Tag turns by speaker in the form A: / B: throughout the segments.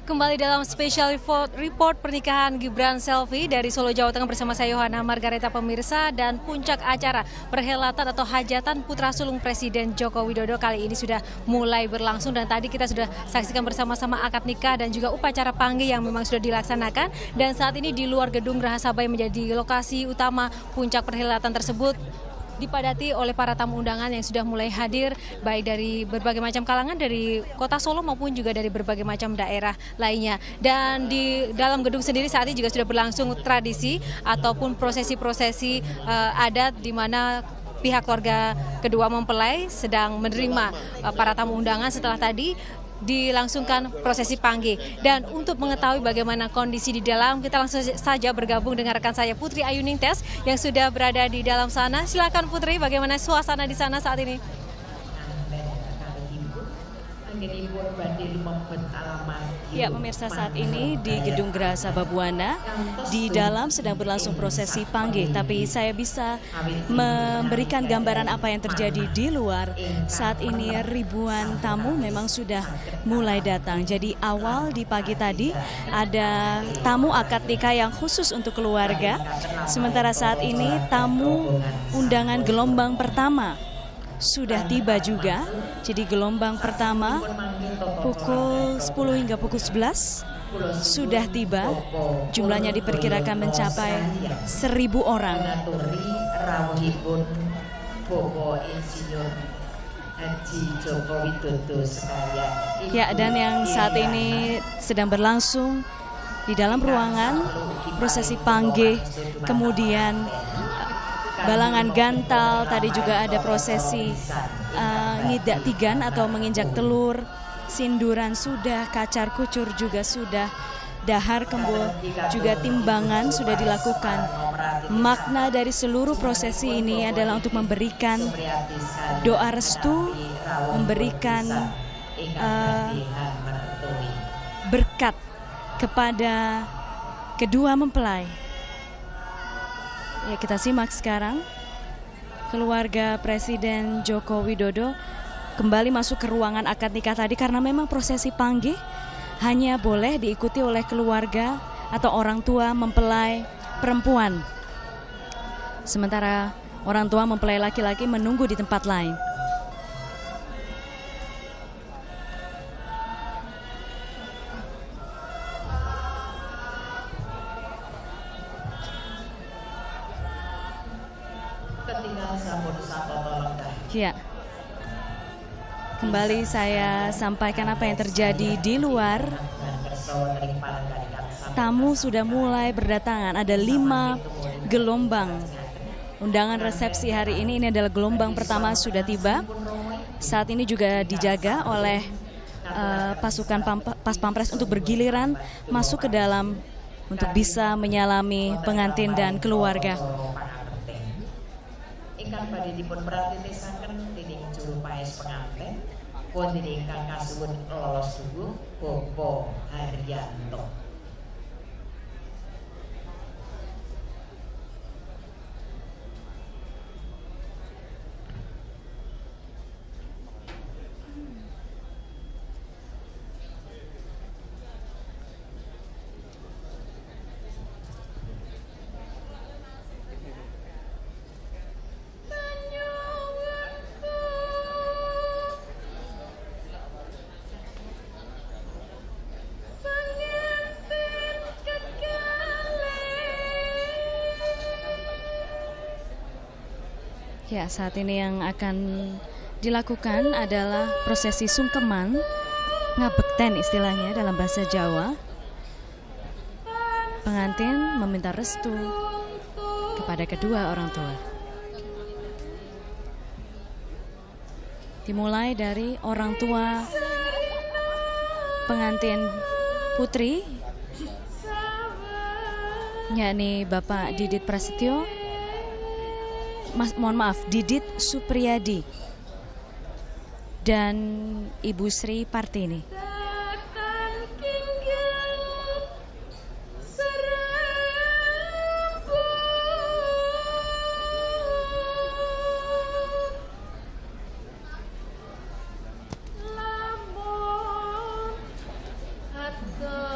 A: Kembali dalam special report pernikahan Gibran Selvi dari Solo, Jawa Tengah bersama saya Yohana Margareta pemirsa, dan puncak acara perhelatan atau hajatan putra sulung Presiden Joko Widodo kali ini sudah mulai berlangsung, dan tadi kita sudah saksikan bersama-sama akad nikah dan juga upacara panggih yang memang sudah dilaksanakan, dan saat ini di luar gedung Geraha Sabaya menjadi lokasi utama puncak perhelatan tersebut dipadati oleh para tamu undangan yang sudah mulai hadir, baik dari berbagai macam kalangan dari kota Solo maupun juga dari berbagai macam daerah lainnya. Dan di dalam gedung sendiri saat ini juga sudah berlangsung tradisi ataupun prosesi-prosesi adat, di mana pihak keluarga kedua mempelai sedang menerima para tamu undangan setelah tadi dilangsungkan prosesi panggih. Dan untuk mengetahui bagaimana kondisi di dalam, kita langsung saja bergabung dengan rekan saya Putri Ayu Ningtyas yang sudah berada di dalam sana. Silakan Putri, bagaimana suasana di sana saat ini? Ya, pemirsa, saat ini di Gedung Geraha Sababwana di dalam sedang berlangsung prosesi panggih, tapi saya bisa memberikan gambaran apa yang terjadi di luar. Saat ini ribuan tamu memang sudah mulai datang. Jadi awal di pagi tadi ada tamu akad nikah yang khusus untuk keluarga. Sementara saat ini tamu undangan gelombang pertama sudah tiba juga. Jadi gelombang pertama pukul 10 hingga pukul 11 sudah tiba. Jumlahnya diperkirakan mencapai 1.000 orang. Ya, dan yang saat ini sedang berlangsung di dalam ruangan prosesi panggih, kemudian balangan gantal, tadi juga ada prosesi ngidak tigan atau menginjak telur, sinduran sudah, kacar kucur juga sudah, dahar kembul juga timbangan sudah dilakukan. Makna dari seluruh prosesi ini adalah untuk memberikan doa restu, memberikan berkat kepada kedua mempelai. Ya, kita simak sekarang keluarga Presiden Joko Widodo kembali masuk ke ruangan akad nikah tadi, karena memang prosesi panggih hanya boleh diikuti oleh keluarga atau orang tua mempelai perempuan. Sementara orang tua mempelai laki-laki menunggu di tempat lain. Ya, kembali saya sampaikan apa yang terjadi di luar. Tamu sudah mulai berdatangan, ada 5 gelombang undangan resepsi hari ini. Ini adalah gelombang pertama sudah tiba. Saat ini juga dijaga oleh pasukan Pas Pampres untuk bergiliran masuk ke dalam untuk bisa menyalami pengantin dan keluarga.
B: Ingkang badhe dipun pratitisaken dening juru paes pengantin wonten ingkang kasuwun lolos subuh Bapak Haryanto.
A: Ya, saat ini yang akan dilakukan adalah prosesi sungkeman, ngabekten istilahnya dalam bahasa Jawa. Pengantin meminta restu kepada kedua orang tua. Dimulai dari orang tua pengantin putri, yakni Bapak Didit Prasetyo, Didit Supriyadi dan Ibu Sri Partini.
B: Go.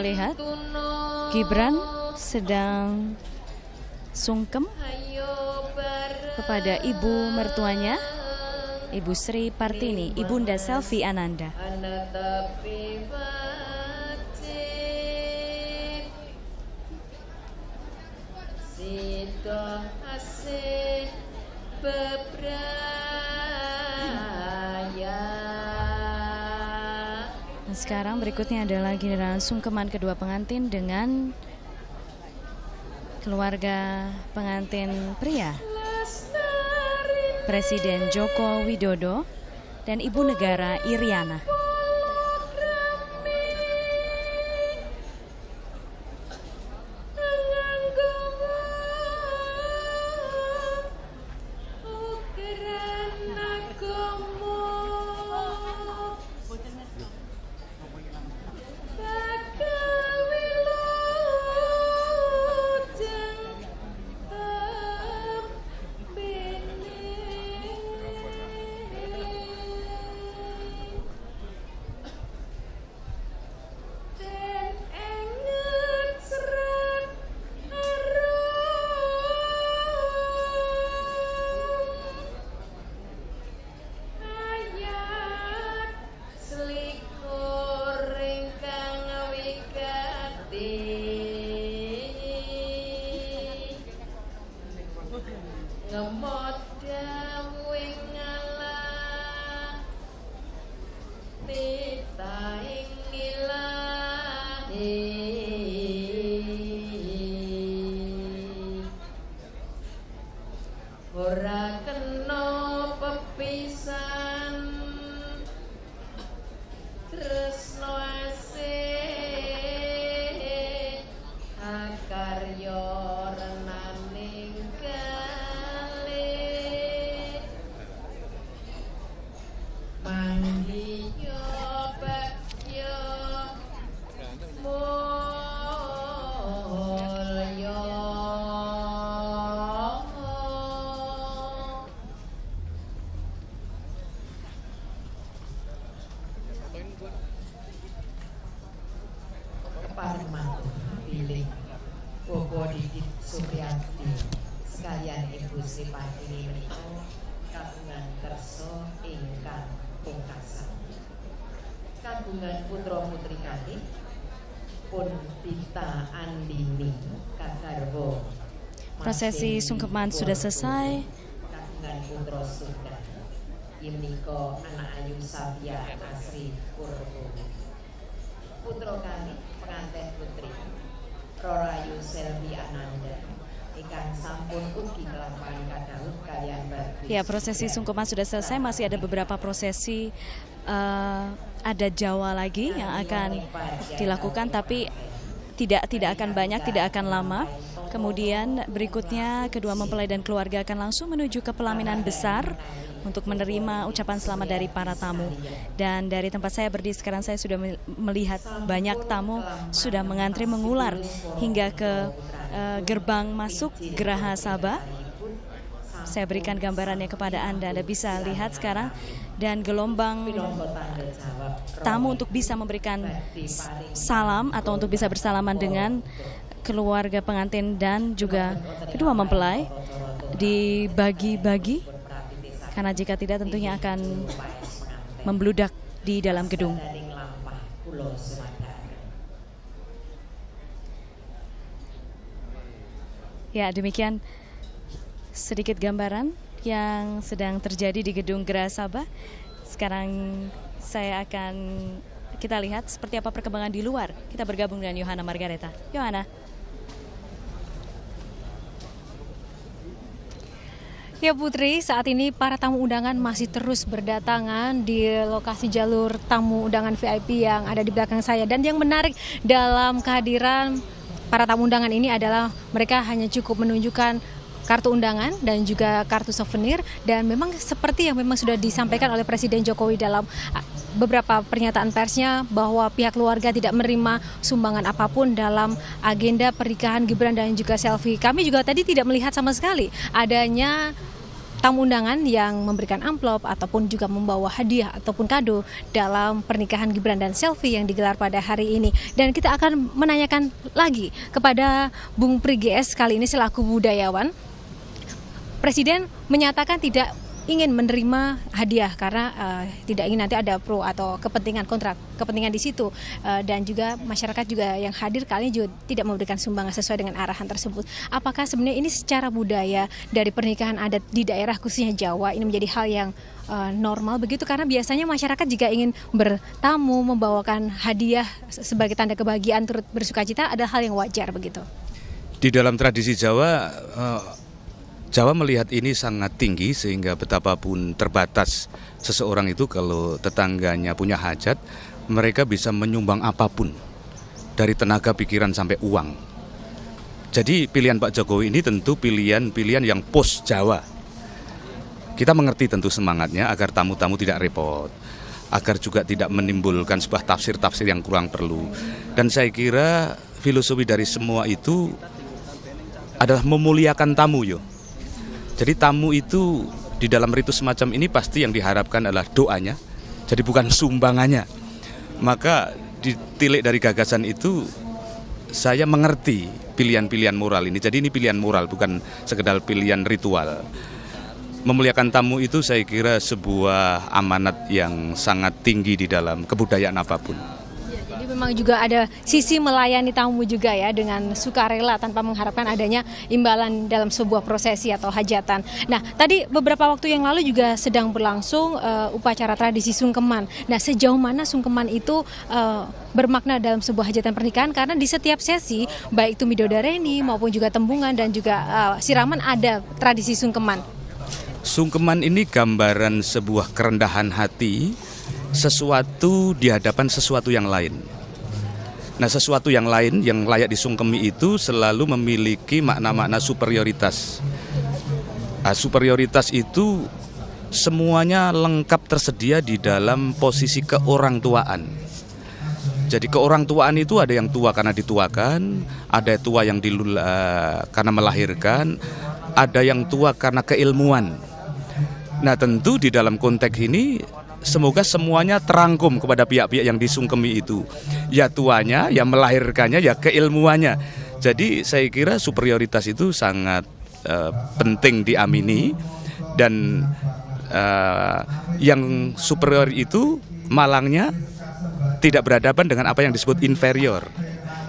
C: lihat Gibran sedang sungkem kepada ibu mertuanya, Ibu Sri Partini, Ibunda Selvi Ananda. Dan sekarang berikutnya adalah giliran sungkeman kedua pengantin dengan keluarga pengantin pria, Presiden Joko Widodo dan Ibu Negara Iriana.
B: Ora kena pepisan tresno asih akarya renaning kalih manggiya bakya Parman Billing Bobo Didit Supriyati sekalian Ibu Sri Partini menika kagungan kersa ingkang pungkasan kagungan putra putri kalih pun Pita Andini kagarwa.
C: Prosesi sungkeman sudah selesai.
B: Kagungan putra Sunda menika anak ayu Savia Asri Purwo. Putra kami pengantin putri Rorayu Selvi Ananda ingkang sampun ugi kelampahan kadhawuh kaliyan Mbak.
C: Ya, prosesi sungkeman sudah selesai, masih ada beberapa prosesi ada Jawa lagi yang akan dilakukan, tapi tidak akan banyak, tidak akan lama. Kemudian berikutnya kedua mempelai dan keluarga akan langsung menuju ke pelaminan besar untuk menerima ucapan selamat dari para tamu. Dan dari tempat saya berdiri sekarang, saya sudah melihat banyak tamu sudah mengantri mengular hingga ke gerbang masuk Geraha Sabah. Saya berikan gambarannya kepada Anda bisa lihat sekarang. Dan gelombang tamu untuk bisa memberikan salam atau untuk bisa bersalaman dengan keluarga pengantin dan juga kedua mempelai dibagi-bagi, karena jika tidak tentunya akan membludak di dalam gedung. Ya, demikian sedikit gambaran yang sedang terjadi di gedung Geraha Sabah. Sekarang kita lihat seperti apa perkembangan di luar. Kita bergabung dengan Yohana Margareta. Yohana.
A: Ya Putri, saat ini para tamu undangan masih terus berdatangan di lokasi jalur tamu undangan VIP yang ada di belakang saya. Dan yang menarik dalam kehadiran para tamu undangan ini adalah mereka hanya cukup menunjukkan kartu undangan dan juga kartu souvenir. Dan memang seperti yang memang sudah disampaikan oleh Presiden Jokowi dalam beberapa pernyataan persnya, bahwa pihak keluarga tidak menerima sumbangan apapun dalam agenda pernikahan Gibran dan juga Selvi. Kami juga tadi tidak melihat sama sekali adanya tamu undangan yang memberikan amplop ataupun juga membawa hadiah ataupun kado dalam pernikahan Gibran dan Selvi yang digelar pada hari ini. Dan kita akan menanyakan lagi kepada Bung Pri GS kali ini selaku budayawan. Presiden menyatakan tidak ingin menerima hadiah karena tidak ingin nanti ada pro atau kepentingan di situ, dan juga masyarakat juga yang hadir kali ini juga tidak memberikan sumbangan sesuai dengan arahan tersebut. Apakah sebenarnya ini secara budaya dari pernikahan adat di daerah khususnya Jawa ini menjadi hal yang normal begitu, karena biasanya masyarakat jika ingin bertamu membawakan hadiah sebagai tanda kebahagiaan turut bersukacita ada hal yang wajar begitu.
D: Di dalam tradisi Jawa, Jawa melihat ini sangat tinggi sehingga betapapun terbatas seseorang itu kalau tetangganya punya hajat, mereka bisa menyumbang apapun dari tenaga, pikiran sampai uang. Jadi pilihan Pak Jokowi ini tentu pilihan yang pos Jawa. Kita mengerti tentu semangatnya agar tamu-tamu tidak repot, agar juga tidak menimbulkan sebuah tafsir-tafsir yang kurang perlu. Dan saya kira filosofi dari semua itu adalah memuliakan tamu yo. Jadi tamu itu di dalam ritus semacam ini pasti yang diharapkan adalah doanya, jadi bukan sumbangannya. Maka ditilik dari gagasan itu saya mengerti pilihan-pilihan moral ini. Jadi ini pilihan moral, bukan sekedar pilihan ritual. Memuliakan tamu itu saya kira sebuah amanat yang sangat tinggi di dalam kebudayaan apapun.
A: Jadi memang juga ada sisi melayani tamu juga ya, dengan sukarela tanpa mengharapkan adanya imbalan dalam sebuah prosesi atau hajatan. Nah, tadi beberapa waktu yang lalu juga sedang berlangsung upacara tradisi sungkeman. Nah, sejauh mana sungkeman itu bermakna dalam sebuah hajatan pernikahan, karena di setiap sesi baik itu midodareni maupun juga tembungan dan juga siraman ada tradisi sungkeman.
D: Sungkeman ini gambaran sebuah kerendahan hati, sesuatu di hadapan sesuatu yang lain. Nah, sesuatu yang lain yang layak disungkemi itu selalu memiliki makna-makna superioritas. Superioritas itu semuanya lengkap tersedia di dalam posisi keorangtuaan. Jadi keorangtuaan itu ada yang tua karena dituakan, ada tua yang karena melahirkan, ada yang tua karena keilmuan. Nah, tentu di dalam konteks ini semoga semuanya terangkum kepada pihak-pihak yang disungkemi itu. Ya tuanya, ya melahirkannya, ya keilmuannya. Jadi saya kira superioritas itu sangat penting diamini. Dan yang superior itu malangnya tidak berhadapan dengan apa yang disebut inferior.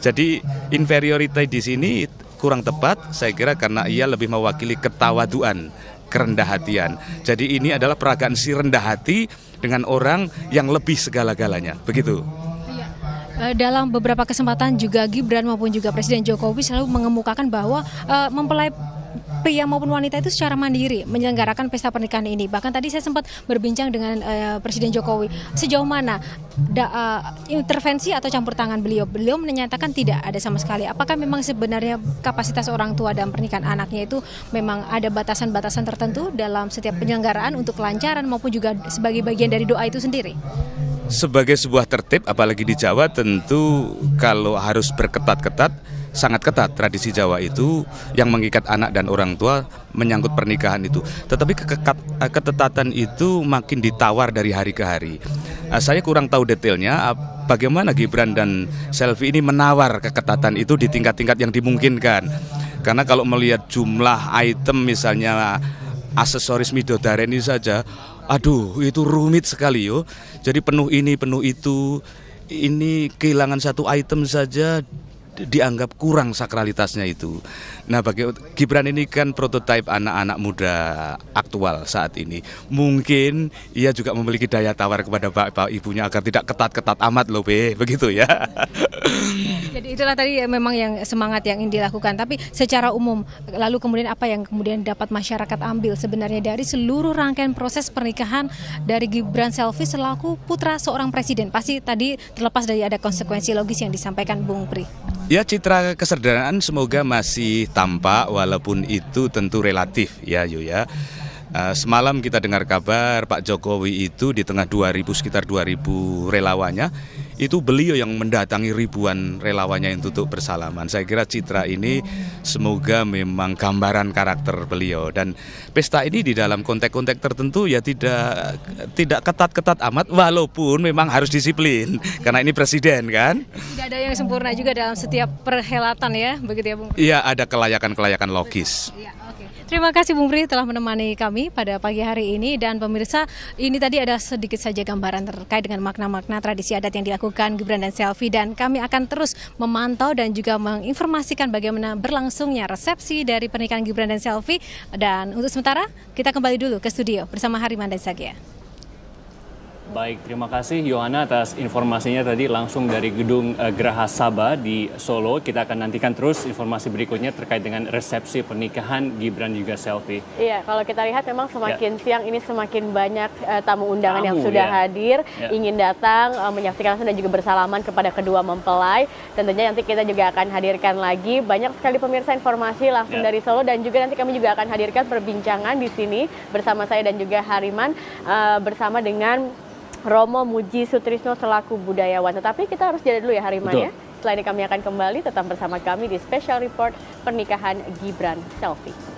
D: Jadi inferioritas di sini kurang tepat saya kira karena ia lebih mewakili ketawaduan, kerendah hatian. Jadi ini adalah peragaan si rendah hati dengan orang yang lebih segala-galanya, begitu.
A: Dalam beberapa kesempatan juga Gibran maupun juga Presiden Jokowi selalu mengemukakan bahwa mempelai pria maupun wanita itu secara mandiri menyelenggarakan pesta pernikahan ini. Bahkan tadi saya sempat berbincang dengan Presiden Jokowi, sejauh mana intervensi atau campur tangan beliau. Beliau menyatakan tidak ada sama sekali. Apakah memang sebenarnya kapasitas orang tua dalam pernikahan anaknya itu memang ada batasan-batasan tertentu dalam setiap penyelenggaraan untuk kelancaran maupun juga sebagai bagian dari doa itu sendiri?
D: Sebagai sebuah tertib, apalagi di Jawa, tentu kalau harus berketat-ketat, sangat ketat tradisi Jawa itu yang mengikat anak dan orang tua menyangkut pernikahan itu. Tetapi ketetatan itu makin ditawar dari hari ke hari. Saya kurang tahu detailnya bagaimana Gibran dan Selvi ini menawar keketatan itu di tingkat-tingkat yang dimungkinkan. Karena kalau melihat jumlah item misalnya aksesoris midodareni saja, aduh itu rumit sekali yo. Jadi penuh ini, penuh itu. Ini kehilangan satu item saja dianggap kurang sakralitasnya itu. Nah, bagi Gibran ini kan prototipe anak-anak muda aktual saat ini. Mungkin ia juga memiliki daya tawar kepada bapak ibunya agar tidak ketat-ketat amat loh, begitu ya.
A: Jadi itulah tadi memang yang semangat yang ingin dilakukan. Tapi secara umum, lalu kemudian apa yang kemudian dapat masyarakat ambil sebenarnya dari seluruh rangkaian proses pernikahan dari Gibran Selvi selaku putra seorang presiden? Pasti tadi terlepas dari ada konsekuensi logis yang disampaikan Bung Pri.
D: Ya, citra kesederhanaan semoga masih tampak walaupun itu tentu relatif ya Yu ya. Semalam kita dengar kabar Pak Jokowi itu di tengah sekitar 2000 relawannya itu beliau yang mendatangi ribuan relawannya untuk bersalaman. Saya kira citra ini semoga memang gambaran karakter beliau, dan pesta ini di dalam konteks-konteks tertentu ya tidak ketat-ketat amat, walaupun memang harus disiplin karena ini presiden kan.
A: Tidak ada yang sempurna juga dalam setiap perhelatan ya, begitu ya Bung Pri?
D: Iya, ada kelayakan-kelayakan logis.
A: Ya, oke. Terima kasih Bung Pri telah menemani kami pada pagi hari ini, dan pemirsa, ini tadi ada sedikit saja gambaran terkait dengan makna-makna tradisi adat yang dilakukan Gibran dan Selvi, dan kami akan terus memantau dan juga menginformasikan bagaimana berlangsungnya resepsi dari pernikahan Gibran dan Selvi. Dan untuk sementara kita kembali dulu ke studio bersama Hariman dan Zakia.
E: Baik, terima kasih Yohana atas informasinya tadi langsung dari Gedung Geraha Sabah di Solo. Kita akan nantikan terus informasi berikutnya terkait dengan resepsi pernikahan Gibran juga Selvi.
F: Iya, kalau kita lihat memang semakin siang ini semakin banyak tamu undangan yang sudah hadir, ingin datang menyaksikan langsung dan juga bersalaman kepada kedua mempelai. Tentunya nanti kita juga akan hadirkan lagi banyak sekali pemirsa informasi langsung dari Solo, dan juga nanti kami juga akan hadirkan perbincangan di sini bersama saya dan juga Hariman bersama dengan Romo Muji Sutrisno selaku budayawan. Tetapi kita harus jeda dulu ya Hariman ya. Setelah ini kami akan kembali tetap bersama kami di Special Report Pernikahan Gibran Selvi.